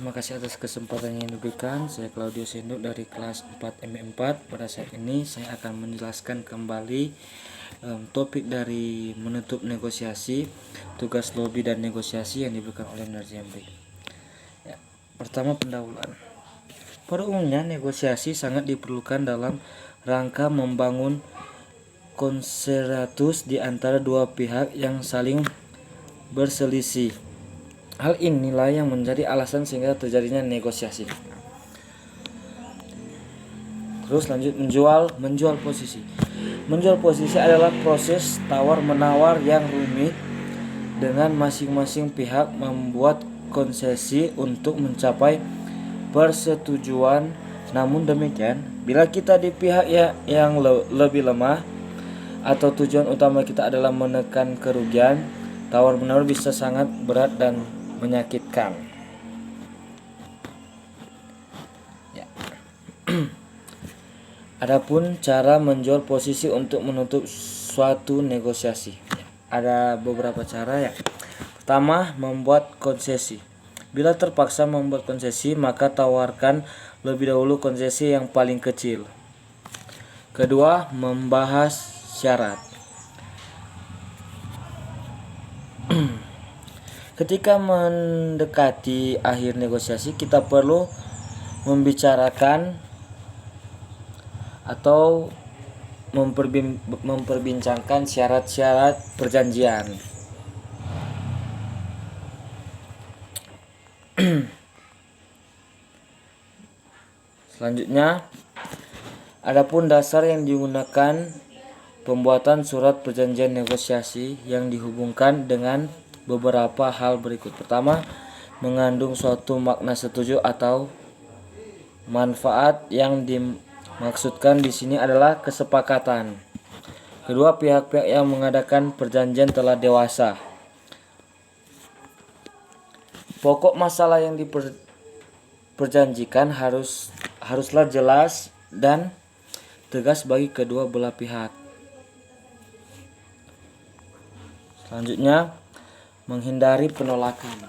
Terima kasih atas kesempatan yang diberikan. Saya Claudio Senduk dari kelas 4 M4. Pada saat ini saya akan menjelaskan kembali topik dari menutup negosiasi, tugas lobi dan negosiasi yang diberikan oleh Narjambi. Ya, pertama, pendahuluan. Pada umumnya negosiasi sangat diperlukan dalam rangka membangun konsensus di antara dua pihak yang saling berselisih. Hal inilah yang menjadi alasan sehingga terjadinya negosiasi. Terus lanjut, menjual posisi. Menjual posisi adalah proses tawar-menawar yang rumit dengan masing-masing pihak membuat konsesi untuk mencapai persetujuan. Namun demikian, bila kita di pihak yang lebih lemah atau tujuan utama kita adalah menekan kerugian, tawar-menawar bisa sangat berat dan menyakitkan. Ya. Adapun cara menjual posisi untuk menutup suatu negosiasi, ada beberapa cara ya. Pertama, membuat konsesi. Bila terpaksa membuat konsesi, maka tawarkan lebih dahulu konsesi yang paling kecil. Kedua, membahas syarat. Ketika mendekati akhir negosiasi, kita perlu membicarakan atau memperbincangkan syarat-syarat perjanjian. Selanjutnya, adapun dasar yang digunakan pembuatan surat perjanjian negosiasi yang dihubungkan dengan beberapa hal berikut. Pertama, mengandung suatu makna setuju atau manfaat. Yang dimaksudkan di sini adalah kesepakatan. Kedua, pihak-pihak yang mengadakan perjanjian telah dewasa. Pokok masalah yang diperjanjikan haruslah jelas dan tegas bagi kedua belah pihak. Selanjutnya, menghindari penolakan.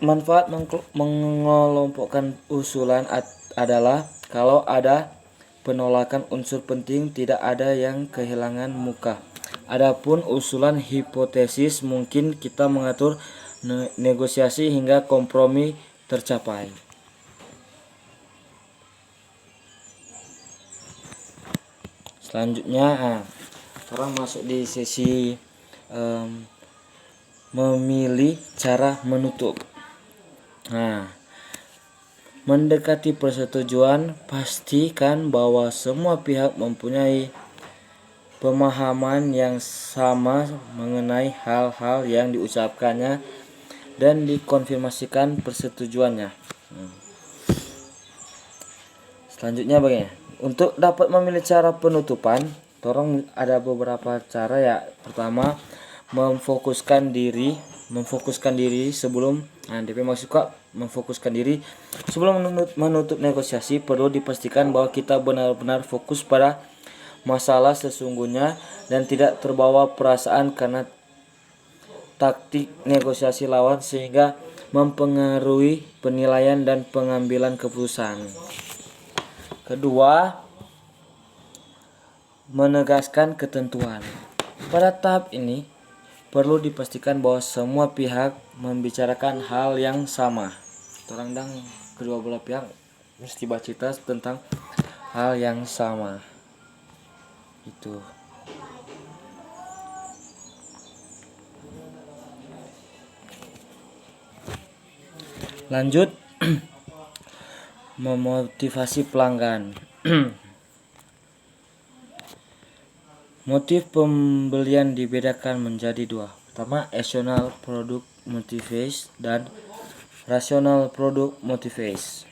Manfaat mengelompokkan usulan adalah kalau ada penolakan unsur penting, tidak ada yang kehilangan muka. Adapun usulan hipotesis, mungkin kita mengatur negosiasi hingga kompromi tercapai. Selanjutnya, orang masuk di sesi memilih cara menutup. Mendekati persetujuan, pastikan bahwa semua pihak mempunyai pemahaman yang sama mengenai hal-hal yang diucapkannya dan dikonfirmasikan persetujuannya. Selanjutnya bagaimana? Untuk dapat memilih cara penutupan, ada beberapa cara ya. Pertama, memfokuskan diri sebelum menutup negosiasi. Perlu dipastikan bahwa kita benar-benar fokus pada masalah sesungguhnya dan tidak terbawa perasaan karena taktik negosiasi lawan sehingga mempengaruhi penilaian dan pengambilan keputusan. Kedua, menegaskan ketentuan. Pada tahap ini perlu dipastikan bahwa semua pihak membicarakan hal yang sama. Kedua belah pihak mesti bercerita tentang hal yang sama. Itu. Lanjut, memotivasi pelanggan. Motif pembelian dibedakan menjadi dua. Pertama, emotional product motivation dan rational product motivation.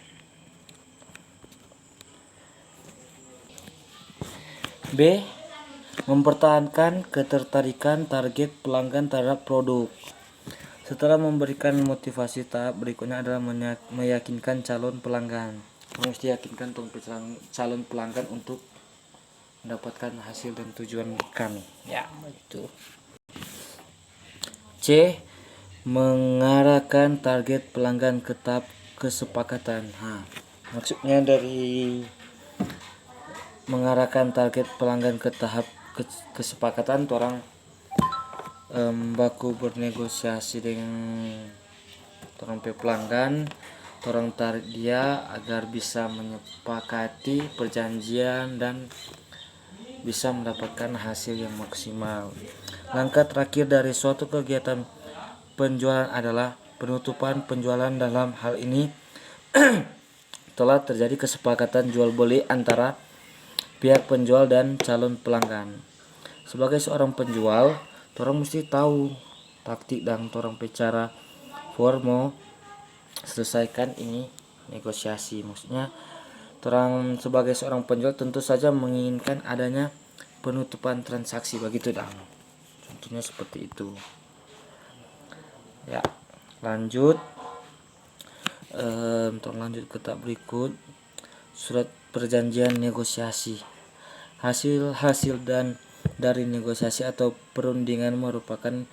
B. Mempertahankan ketertarikan target pelanggan terhadap produk. Setelah memberikan motivasi, tahap berikutnya adalah meyakinkan calon pelanggan. Mesti yakinkan calon pelanggan untuk mendapatkan hasil dan tujuan kami. Ya, itu. C. mengarahkan target pelanggan ke tahap kesepakatan. Maksudnya dari mengarahkan target pelanggan ke tahap kesepakatan, orang baku bernegosiasi dengan orang pelanggan, orang tarik dia agar bisa menyepakati perjanjian dan bisa mendapatkan hasil yang maksimal. Langkah terakhir dari suatu kegiatan penjualan adalah penutupan penjualan. Dalam hal ini telah terjadi kesepakatan jual beli antara pihak penjual dan calon pelanggan. Sebagai seorang penjual, orang mesti tahu taktik dan orang cara mau selesaikan ini negosiasi. Maksudnya orang sebagai seorang penjual tentu saja menginginkan adanya penutupan transaksi, begitu dong. Contohnya seperti itu. Ya, lanjut ke tahap berikut, surat perjanjian negosiasi. Hasil dan dari negosiasi atau perundingan merupakan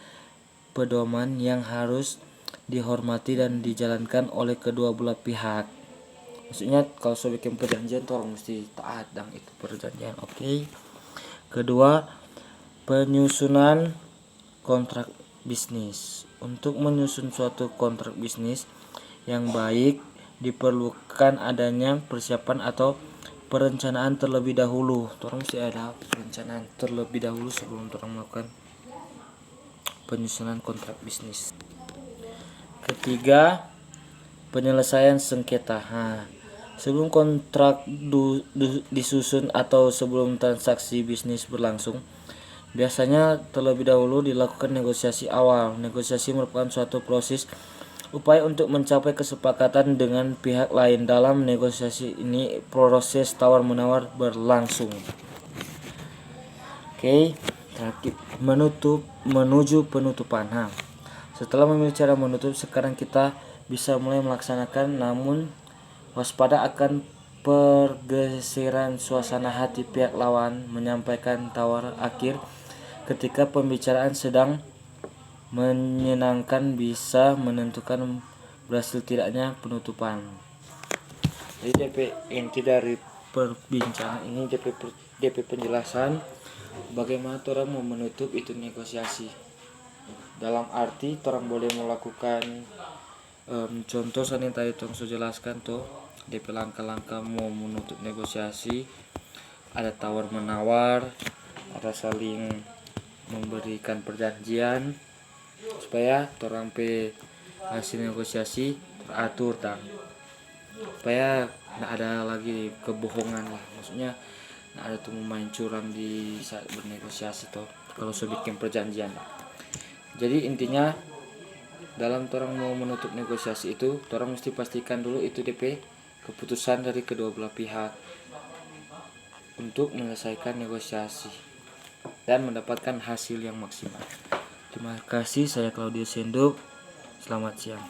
pedoman yang harus dihormati dan dijalankan oleh kedua belah pihak. Maksudnya kalau sudah bikin perjanjian tuh orang mesti taat dan itu perjanjian. Oke. Kedua, penyusunan kontrak bisnis. Untuk menyusun suatu kontrak bisnis yang baik diperlukan adanya persiapan atau perencanaan terlebih dahulu. Orang mesti ada perencanaan terlebih dahulu sebelum orang melakukan penyusunan kontrak bisnis. Ketiga, penyelesaian sengketa. Sebelum kontrak disusun atau sebelum transaksi bisnis berlangsung, biasanya terlebih dahulu dilakukan negosiasi awal. Negosiasi merupakan suatu proses upaya untuk mencapai kesepakatan dengan pihak lain. Dalam negosiasi ini proses tawar-menawar berlangsung. Oke, menuju penutupan. Setelah memilih cara menutup, sekarang kita bisa mulai melaksanakan, namun waspada akan pergeseran suasana hati pihak lawan. Menyampaikan tawar akhir ketika pembicaraan sedang menyenangkan bisa menentukan berhasil tidaknya penutupan. Jadi DP inti dari perbincangan ini, DP penjelasan bagaimana orang mau menutup itu negosiasi. Dalam arti orang boleh melakukan contoh yang tadi orang sudah jelaskan tuh, DP langkah-langkah mau menutup negosiasi. Ada tawar menawar, ada saling memberikan perjanjian supaya orang hasil negosiasi teratur dan supaya tidak ada lagi kebohongan lah. Maksudnya tidak ada tuh main curang di saat bernegosiasi tuh kalau sudah bikin perjanjian. Jadi intinya dalam orang mau menutup negosiasi itu orang mesti pastikan dulu itu DP keputusan dari kedua belah pihak untuk menyelesaikan negosiasi dan mendapatkan hasil yang maksimal. Terima kasih, saya Claudius Senduk. Selamat siang.